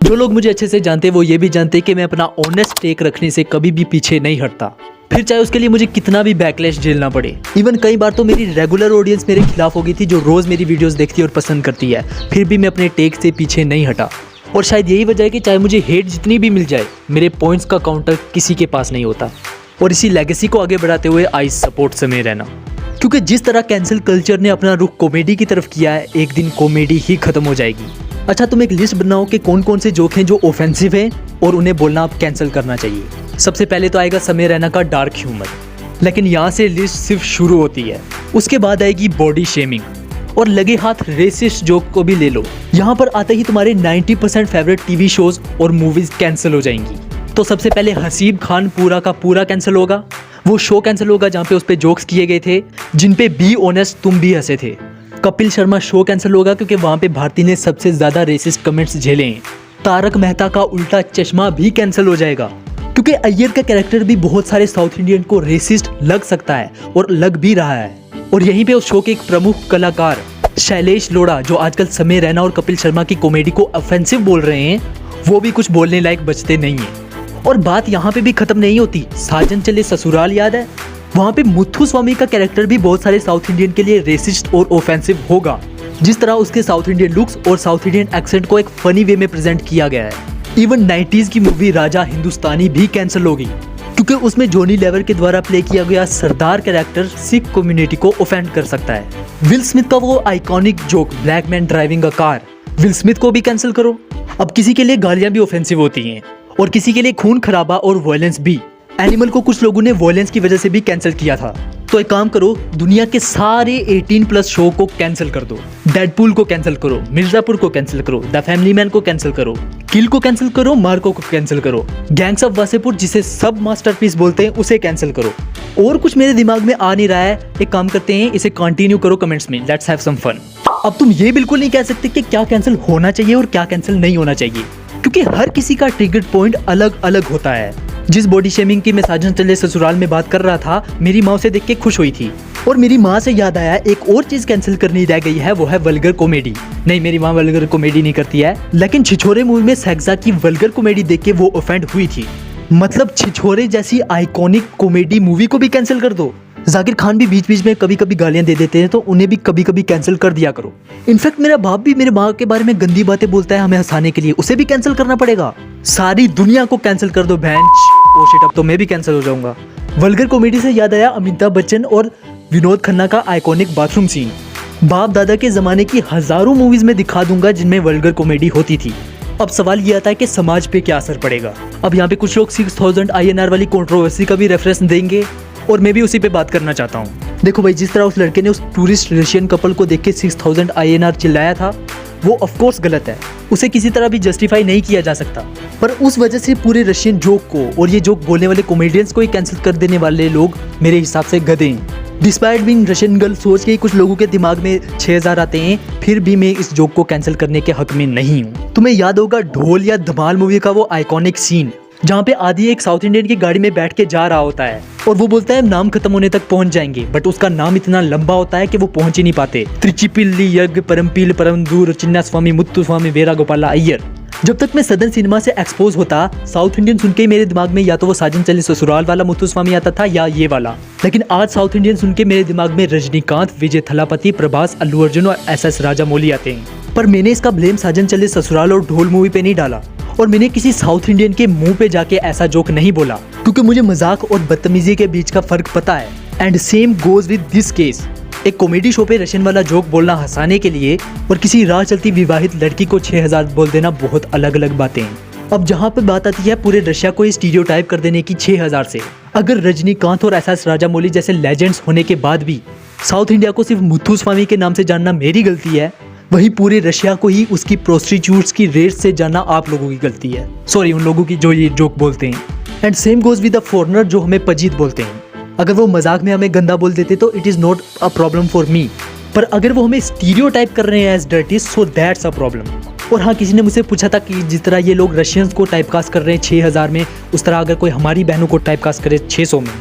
जो लोग मुझे अच्छे से जानते हैं वो ये भी जानते हैं कि मैं अपना ऑनेस्ट टेक रखने से कभी भी पीछे नहीं हटता, फिर चाहे उसके लिए मुझे कितना भी बैकलैश झेलना पड़े। इवन कई बार तो मेरी रेगुलर ऑडियंस मेरे खिलाफ हो गई थी, जो रोज़ मेरी वीडियोस देखती है और पसंद करती है, फिर भी मैं अपने टेक से पीछे नहीं हटा। और शायद यही वजह है कि चाहे मुझे हेट जितनी भी मिल जाए, मेरे पॉइंट्स का काउंटर किसी के पास नहीं होता। और इसी लेगेसी को आगे बढ़ाते हुए आई सपोर्ट समय रैना, क्योंकि जिस तरह कैंसिल कल्चर ने अपना रुख कॉमेडी की तरफ किया है, एक दिन कॉमेडी ही खत्म हो जाएगी। अच्छा, तुम एक लिस्ट बनाओ कि कौन कौन से जोक हैं जो ऑफेंसिव हैं और उन्हें बोलना आप कैंसिल करना चाहिए। सबसे पहले तो आएगा समय रैना का डार्क ह्यूमर, लेकिन यहाँ से लिस्ट सिर्फ शुरू होती है। उसके बाद आएगी बॉडी शेमिंग, और लगे हाथ रेसिस्ट जोक को भी ले लो। यहाँ पर आते ही तुम्हारे 90% फेवरेट टीवी शोज और मूवीज कैंसिल हो जाएंगी। तो सबसे पहले हसीब खान पूरा का पूरा कैंसिल होगा। वो शो कैंसिल होगा जहाँ पे उस पर जोक्स किए गए थे जिन पे बी ऑनेस्ट तुम भी हंसे थे। कपिल शर्मा शो कैंसिल होगा क्योंकि वहाँ पे भारती ने सबसे ज़्यादा रेसिस्ट कमेंट्स झेले हैं। तारक मेहता का उल्टा चश्मा भी कैंसिल हो जाएगा, क्योंकि अय्यर का कैरेक्टर भी बहुत सारे साउथ इंडियन को रेसिस्ट लग सकता है और लग भी रहा है। और यहीं पे उस शो के एक प्रमुख कलाकार शैलेश लोढ़ा, जो आजकल समय रैना और कपिल शर्मा की कॉमेडी को ऑफेंसिव बोल रहे हैं, वो भी कुछ बोलने लायक बचते नहीं है। और बात यहाँ पे भी खत्म नहीं होती। साजन चले ससुराल याद है? वहाँ पे मुथु स्वामी का कैरेक्टर भी बहुत सारे साउथ इंडियन के लिए रेसिस्ट और ऑफेंसिव होगा, जिस तरह उसके साउथ इंडियन लुक्स और साउथ इंडियन एक्सेंट को एक फनी वे में प्रेजेंट किया गया है। इवन 90s की मूवी राजा हिंदुस्तानी भी कैंसिल होगी, क्योंकि उसमें जॉनी लेवर के द्वारा प्ले किया गया सरदार कैरेक्टर सिख कम्युनिटी को ऑफेंड कर सकता है। विल स्मिथ का वो iconic joke black man driving a car, will Smith को भी कैंसिल करो। अब किसी के लिए गालियां भी ऑफेंसिव होती हैं और किसी के लिए खून खराबा और वायलेंस भी। एनिमल को कुछ लोगों ने वायलेंस की वजह से भी कैंसिल किया था। तो एक काम करो, दुनिया के सारे 18+ शो को कैंसिल कर दो। डेडपूल को कैंसिल करो, मिर्जापुर को कैंसिल करो, द फैमिली मैन को कैंसिल करो, किल को कैंसिल करो, मार्को को कैंसिल करो, गैंग्स ऑफ वासेपुर जिसे सब मास्टरपीस बोलते हैं उसे कैंसिल करो। और कुछ मेरे दिमाग में आ नहीं रहा है, एक काम करते हैं, इसे कंटिन्यू करो कमेंट्स में, लेट्स हैव सम फन। अब तुम ये बिल्कुल नहीं कह सकते कि क्या कैंसिल होना चाहिए और क्या कैंसिल नहीं होना चाहिए, क्योंकि हर किसी का ट्रिगर पॉइंट अलग अलग होता है। जिस बॉडी शेमिंग की मैं साजन चले ससुराल में बात कर रहा था, मेरी माँ उसे देख के खुश हुई थी। और मेरी माँ से याद आया, एक और चीज कैंसिल करनी रह गई है, वो है वल्गर कॉमेडी। नहीं, मेरी माँ वल्गर कॉमेडी नहीं करती है, लेकिन छिछोरे मूवी में सहजा की वल्गर कॉमेडी देख के वो ऑफेंड हुई थी। मतलब छिछोरे जैसी आइकॉनिक कॉमेडी मूवी को भी कैंसिल कर दो। जाकिर खान भी बीच बीच में कभी कभी गालियां दे देते हैं, तो उन्हें भी कभी कभी कैंसिल कर दिया करो। इनफैक्ट मेरा बाप भी मेरे माँ के बारे में गंदी बातें बोलता है हमें हंसाने के लिए, उसे भी कैंसिल करना पड़ेगा। सारी दुनिया को कैंसिल कर दो बेंच। ओ शिट, अब तो मैं भी कैंसिल हो जाऊंगा। वल्गर कॉमेडी से याद आया अमिताभ बच्चन और विनोद खन्ना का आइकॉनिक बाथरूम सीन। बाप दादा के जमाने की हजारों मूवीज में दिखा दूंगा जिनमें वल्गर कॉमेडी होती थी। अब सवाल ये आता है कि समाज पे क्या असर पड़ेगा। अब यहाँ पे कुछ लोग 6000 INR वाली कंट्रोवर्सी का भी रेफरेंस देंगे और मैं भी उसी पे बात करना चाहता हूँ। देखो भाई, जिस तरह उस लड़के ने उस टूरिस्ट रशियन कपल को देख के 6000 INR चिल्लाया था, वो ऑफकोर्स गलत है, उसे किसी तरह भी जस्टिफाई नहीं किया जा सकता। पर उस वजह से पूरे रशियन जोक को और ये जोक बोलने वाले कॉमेडियंस को ही कैंसिल कर देने वाले लोग मेरे हिसाब से गधे हैं। डिस्पाइट बीइंग रशियन गर्ल सोच के कुछ लोगों के दिमाग में 6000 आते हैं, फिर भी मैं इस जोक को कैंसिल करने के हक में नहीं हूँ। तुम्हें याद होगा ढोल या धमाल मूवी का वो आइकॉनिक सीन, जहाँ पे आदि एक साउथ इंडियन की गाड़ी में बैठ के जा रहा होता है और वो बोलता है नाम खत्म होने तक पहुंच जाएंगे, बट उसका नाम इतना लंबा होता है कि वो पहुंच ही नहीं पाते। त्रिचिपिल्ली यज्ञ परमपील परमदूर चिन्ना स्वामी मुत्तु स्वामी वीरा गोपाला अय्यर। जब तक मैं सदन सिनेमा से एक्सपोज होता, साउथ इंडियन सुन के मेरे दिमाग में या तो वो साजन चले ससुराल वाला मुत्तु स्वामी आता था या ये वाला। लेकिन आज साउथ इंडियन सुन के मेरे दिमाग में रजनीकांत, विजय थलापति, प्रभास, अल्लू अर्जुन और SS राजामौली आते हैं। पर मैंने इसका ब्लेम साजन चले ससुराल और ढोल मूवी पे नहीं डाला, और मैंने किसी साउथ इंडियन के मुंह पे जाके ऐसा जोक नहीं बोला, क्योंकि मुझे मजाक और बदतमीजी के बीच का फर्क पता है। And same goes with this case. एक कॉमेडी शो पे रशियन वाला जोक बोलना हंसाने के लिए और किसी राह चलती विवाहित लड़की को 6000 बोल देना बहुत अलग अलग बातें हैं। अब जहाँ पे बात आती है पूरे रशिया को स्टीरियोटाइप कर देने की 6000 से, अगर रजनीकांत और SS राजामौली जैसे लेजेंड्स होने के बाद भी साउथ इंडिया को सिर्फ मुथु स्वामी के नाम से जानना मेरी गलती है, वही पूरे रशिया को ही उसकी प्रोस्टिट्यूट्स की रेट से जानना आप लोगों की गलती है। सॉरी, उन लोगों की जो ये जोक बोलते हैं। And same goes with the foreigner जो हमें पजीत बोलते हैं। अगर वो मजाक में हमें गंदा बोल देते तो it is not a problem for me, पर अगर वो हमें स्टीरियोटाइप कर रहे हैं as dirty, so that's a problem. और हाँ, किसी ने मुझसे पूछा था कि जिस तरह ये लोग रशियंस को टाइपकास्ट कर रहे हैं 6000 में, उस तरह अगर कोई हमारी बहनों को टाइपकास्ट करे 600 में,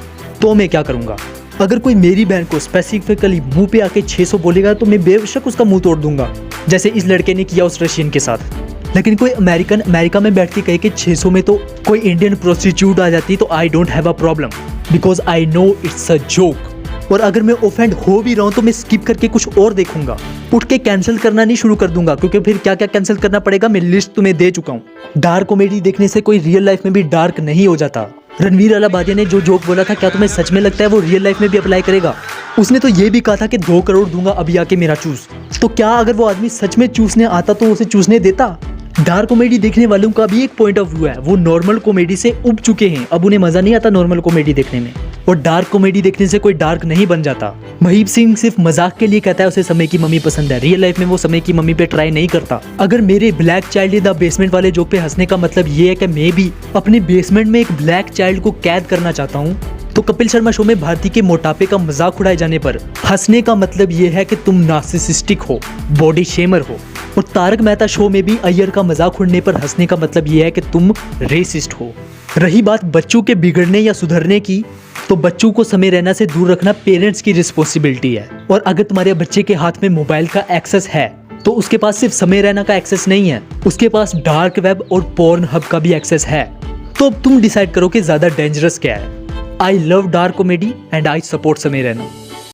तो मैं क्या करूँगा। अगर कोई मेरी बहन को स्पेसिफिकली मुंह पे आके 600 बोलेगा तो मैं बेशक उसका मुंह तोड़ दूंगा, जैसे इस लड़के ने किया उस रशियन के साथ। लेकिन कोई अमेरिका में बैठ के कहे कि 600 में तो कोई इंडियन प्रोस्टिट्यूट आ जाती तो I don't have a problem, because I know it's a joke. और अगर मैं ऑफेंड हो भी रहा हूँ तो मैं स्किप करके कुछ और देखूंगा, उठ के कैंसिल करना नहीं शुरू कर दूंगा, क्योंकि फिर क्या क्या कैंसिल करना पड़ेगा मैं लिस्ट तुम्हें दे चुका हूँ। डार्क कॉमेडी देखने से कोई रियल लाइफ में भी डार्क नहीं हो जाता। रणवीर अलाबादिया ने जो जोक बोला था, क्या तुम्हें सच में लगता है वो रियल लाइफ में भी अप्लाई करेगा? उसने तो ये भी कहा था कि 2 करोड़ दूंगा अभी आके मेरा चूस। तो क्या अगर वो आदमी सच में चूसने आता तो उसे चूसने देता? डार्क कॉमेडी देखने वालों का भी एक पॉइंट ऑफ व्यू है, वो नॉर्मल कॉमेडी से उब चुके हैं, अब उन्हें मजा नहीं आता नॉर्मल कॉमेडी देखने में। और डार्क कॉमेडी देखने से कोई डार्क नहीं बन जाता। महीप सिंह सिर्फ मजाक के लिए कहता है उसे समय की मम्मी पसंद है, रियल लाइफ में वो समय की मम्मी पे ट्राई नहीं करता। अगर मेरे black child in the basement वाले जोक पे हंसने का मतलब ये है कि मैं भी अपने बेसमेंट में एक ब्लैक चाइल्ड को कैद करना चाहता हूँ, तो कपिल शर्मा शो में भारती के मोटापे का मजाक उड़ाए जाने पर हंसने का मतलब ये है कि तुम नार्सिसिस्टिक हो, बॉडी शेमर हो। और तारक मेहता शो में भी अय्यर का मजाक उड़ने पर हंसने का मतलब ये है कि तुम रेसिस्ट हो। रही बात बच्चों के बिगड़ने या सुधरने की, तो बच्चों को समय रहना से दूर रखना पेरेंट्स की रिस्पॉन्सिबिलिटी है। और अगर तुम्हारे बच्चे के हाथ में मोबाइल का एक्सेस है तो उसके पास सिर्फ समय रहना का एक्सेस नहीं है, उसके पास डार्क वेब और पोर्न हब का भी एक्सेस है। तो अब तुम डिसाइड करो कि ज्यादा डेंजरस क्या है। I love dark comedy and I support समय रहना।